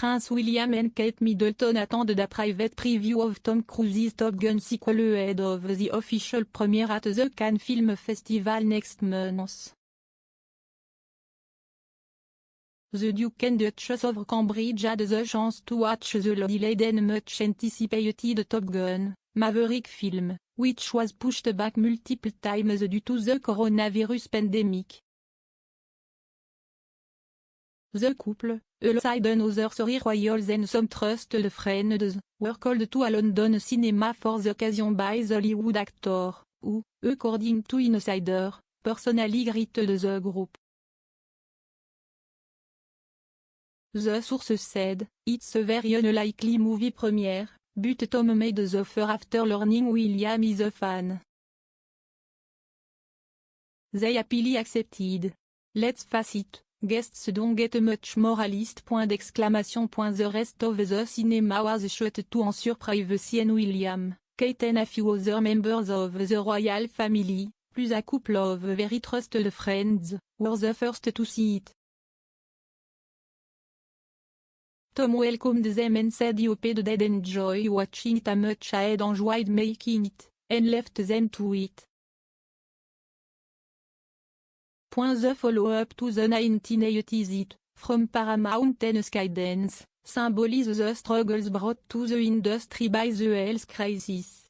Prince William and Kate Middleton attended a private preview of Tom Cruise's Top Gun sequel ahead of the official premiere at the Cannes Film Festival next month. The Duke and Duchess of Cambridge had the chance to watch the delayed and much anticipated Top Gun: Maverick film, which was pushed back multiple times due to the coronavirus pandemic. The couple, alongside another 3 royals and some trusted friends, were called to a London cinema for the occasion by the Hollywood actor, who, according to Insider, personally greeted the group. The source said, "It's a very unlikely movie premiere, but Tom made the offer after learning William is a fan. They happily accepted. Let's face it, guests don't get much more a list. The rest of the cinema was shut to ensure privacy and William, Kate and a few other members of the royal family, plus a couple of very trusted friends, were the first to see it. Tom welcomed them and said he hoped they'd enjoy watching it as much as he'd enjoyed making it, and left them to it." The follow-up to the 1980s hit, from Paramount and Skydance, symbolizes the struggles brought to the industry by the health crisis.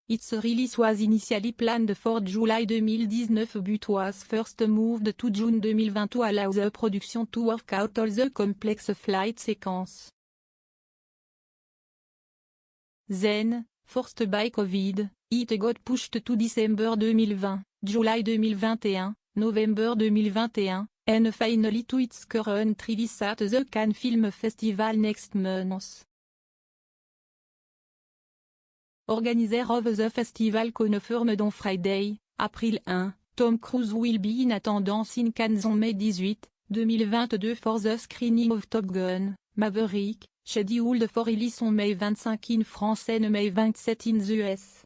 Its release was initially planned for July 2019 but was first moved to June 2020 to allow the production to work out all the complex flight sequences. Then, forced by COVID, it got pushed to December 2020, July 2021, November 2021, and finally to its current release at the Cannes Film Festival next month. Organizer of the festival confirmed on Friday, April 1, Tom Cruise will be in attendance in Cannes on May 18, 2022 for the screening of Top Gun: Maverick, scheduled for release on May 25 in France and May 27 in the US.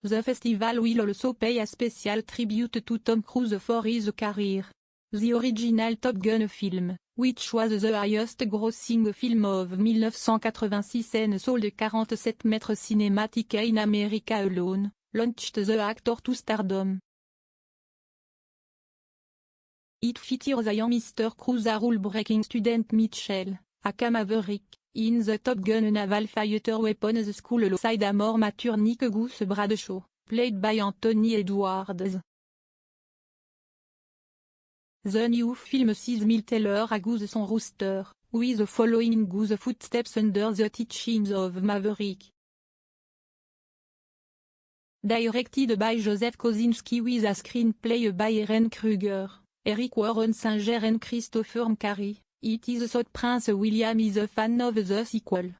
The festival will also pay a special tribute to Tom Cruise for his career. The original Top Gun film, which was the highest-grossing film of 1986 and sold 47 mètres cinématiques in America alone, launched the actor to stardom. It features a young Mr. Cruise, a rule-breaking student Mitchell, aka Maverick, in the Top Gun naval fighter weapons school alongside a more mature Nick Goose Bradshaw, played by Anthony Edwards. The new film sees Miles Teller a Goose son rooster, who is following Goose's footsteps under the teachings of Maverick. Directed by Joseph Kosinski with a screenplay by Ehren Kruger, Eric Warren Singer and Christopher McQuarrie, it is thought Prince William is a fan of the sequel.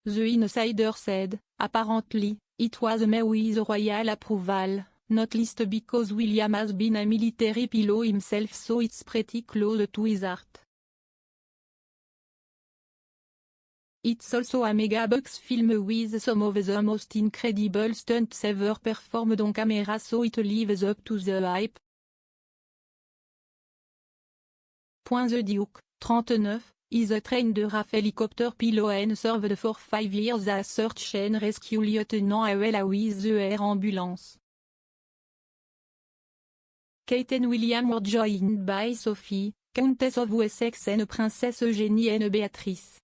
The Insider said, "Apparently, it was made with royal approval, not least because William has been a military pilot himself, so it's pretty close to his heart. It's also a mega-bucks film with some of the most incredible stunts ever performed on camera, so it lives up to the hype." The Duke, 39, is a trained RAF helicopter pilot and served for 5 years as search and rescue lieutenant as well with the air ambulance. Kate and William were joined by Sophie, Countess of Wessex and Princess Eugenie and Beatrice.